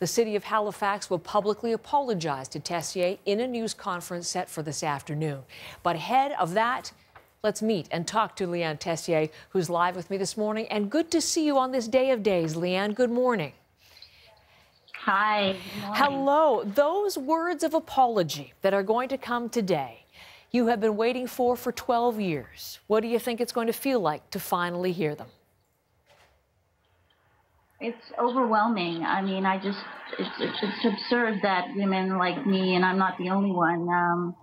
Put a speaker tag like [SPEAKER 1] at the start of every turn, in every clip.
[SPEAKER 1] The city of Halifax will publicly apologize to Tessier in a news conference set for this afternoon. But ahead of that, let's meet and talk to Liane Tessier, who's live with me this morning. And good to see you on this day of days. Liane, good morning.
[SPEAKER 2] Hi. Good morning.
[SPEAKER 1] Hello. Those words of apology that are going to come today, you have been waiting for 12 years. What do you think it's going to feel like to finally hear them?
[SPEAKER 2] It's overwhelming. I mean, it's absurd that women like me, and I'm not the only one,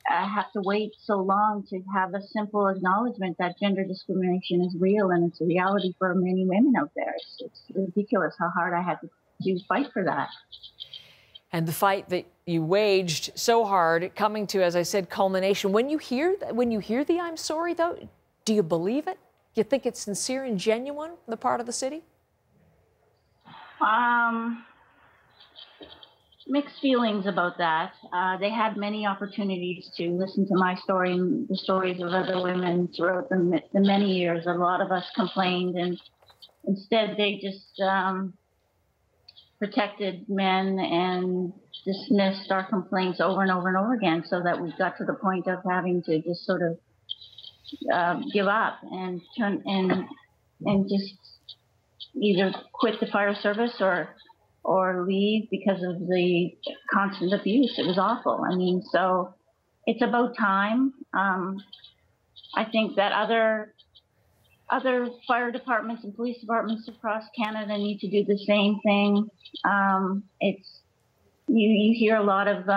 [SPEAKER 2] have to wait so long to have a simple acknowledgement that gender discrimination is real and it's a reality for many women out there. It's ridiculous how hard I had to fight for that.
[SPEAKER 1] And the fight that you waged so hard, coming to, as I said, culmination. When you hear the "I'm sorry," though, do you believe it? Do you think it's sincere and genuine on the part of the city?
[SPEAKER 2] Mixed feelings about that. They had many opportunities to listen to my story and the stories of other women throughout the many years. A lot of us complained, and instead they just protected men and dismissed our complaints over and over and over again, so that we got to the point of having to just sort of give up and turn and just either quit the fire service or leave because of the constant abuse. It was awful. I mean, so it's about time. I think that other fire departments and police departments across Canada need to do the same thing. You hear a lot of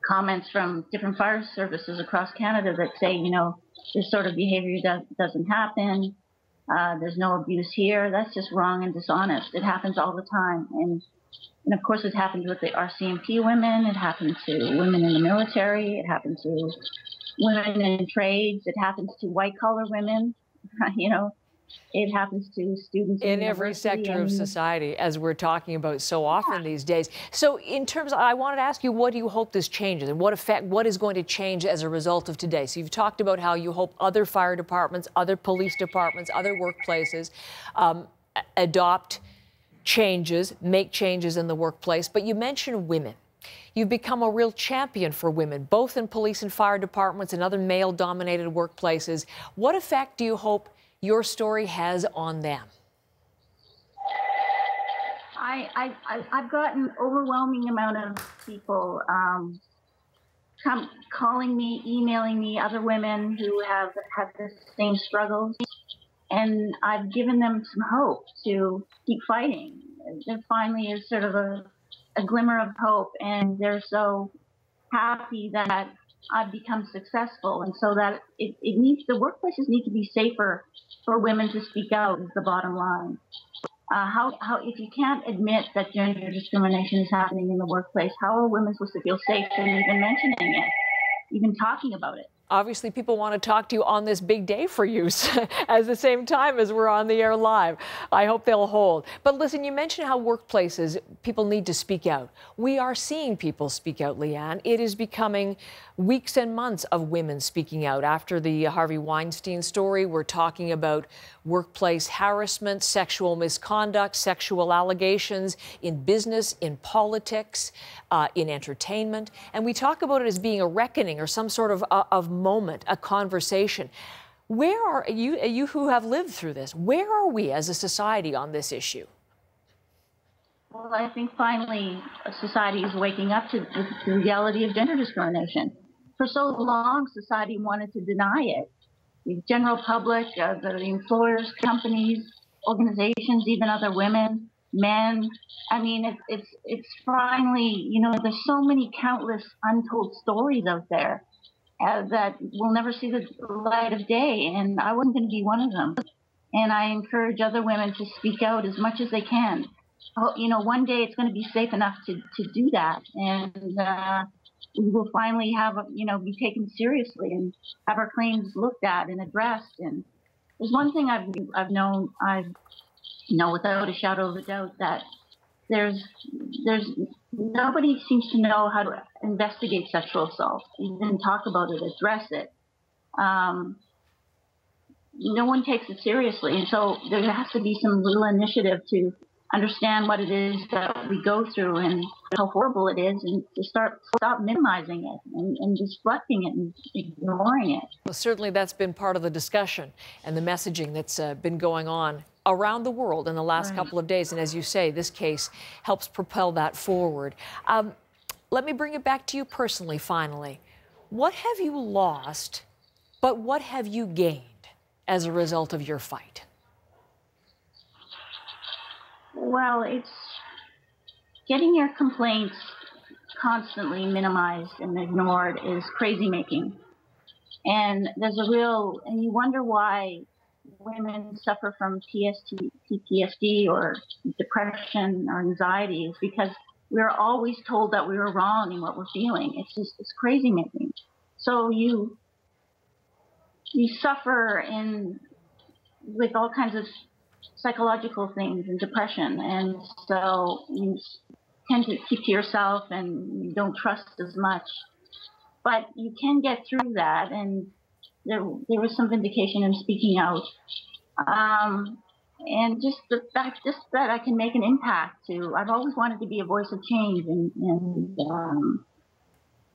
[SPEAKER 2] comments from different fire services across Canada that say, you know, this sort of behavior doesn't happen. There's no abuse here. That's just wrong and dishonest. It happens all the time. And of course, it happens with the RCMP women. It happens to women in the military. It happens to women in trades. It happens to white-collar women. You know, it happens to students
[SPEAKER 1] in every sector of society, as we're talking about so often these days. So in terms of, I wanted to ask you, what do you hope this changes, and what is going to change as a result of today? So you've talked about how you hope other fire departments, other police departments, other workplaces adopt changes, make changes in the workplace, but you mentioned women. You've become a real champion for women, both in police and fire departments and other male-dominated workplaces. What effect do you hope your story has on them?
[SPEAKER 2] I've got an overwhelming amount of people calling me, emailing me, other women who have had the same struggles, and I've given them some hope to keep fighting. There finally is sort of a glimmer of hope, and they're so happy that I've become successful, and so that the workplaces need to be safer for women to speak out is the bottom line. If you can't admit that gender discrimination is happening in the workplace, how are women supposed to feel safe in even mentioning it, even talking about it?
[SPEAKER 1] Obviously, people want to talk to you on this big day for you at the same time as we're on the air live. I hope they'll hold. But listen, you mentioned how workplaces, people need to speak out. We are seeing people speak out, Liane. It is becoming weeks and months of women speaking out. After the Harvey Weinstein story, we're talking about workplace harassment, sexual misconduct, sexual allegations in business, in politics, in entertainment. And we talk about it as being a reckoning or some sort of moment, a conversation. Where are you who have lived through this, where are we as a society on this issue?
[SPEAKER 2] Well, I think finally society is waking up to the reality of gender discrimination. For so long, society wanted to deny it. The general public, the employers, companies, organizations, even other women, men. I mean, it's finally, you know, there's so many countless untold stories out there that will never see the light of day, and I wasn't going to be one of them. And I encourage other women to speak out as much as they can. You know, one day it's going to be safe enough to do that, and we will finally have, be taken seriously and have our claims looked at and addressed. And there's one thing I've known without a shadow of a doubt, that there's nobody seems to know how to investigate sexual assault, even talk about it, address it. No one takes it seriously, and so there has to be some real initiative to understand what it is that we go through and how horrible it is, and to stop minimizing it and deflecting it and ignoring it.
[SPEAKER 1] Well, certainly that's been part of the discussion and the messaging that's been going on around the world in the last couple of days. And as you say, this case helps propel that forward. Let me bring it back to you personally, finally. What have you lost, but what have you gained as a result of your fight?
[SPEAKER 2] Well, it's getting your complaints constantly minimized and ignored is crazy making. And there's a real, and you wonder why women suffer from PTSD or depression or anxiety, is because we're always told that we were wrong in what we're feeling. It's crazy making. So you suffer with all kinds of psychological things and depression, and so you tend to keep to yourself and you don't trust as much. But you can get through that, and there was some vindication in speaking out, and just the fact that I can make an impact too. I've always wanted to be a voice of change and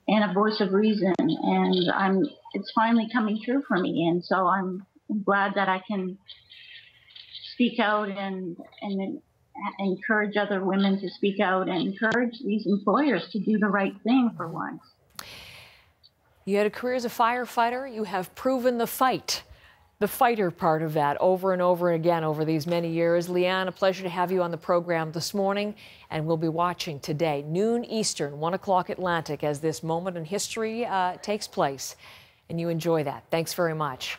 [SPEAKER 2] a voice of reason, and it's finally coming true for me, and so I'm glad that I can speak out and encourage other women to speak out and encourage these employers to do the right thing for once.
[SPEAKER 1] You had a career as a firefighter. You have proven the fighter part of that over and over again over these many years. Liane, a pleasure to have you on the program this morning, and we'll be watching today, noon Eastern, 1 o'clock Atlantic, as this moment in history takes place. And you enjoy that. Thanks very much.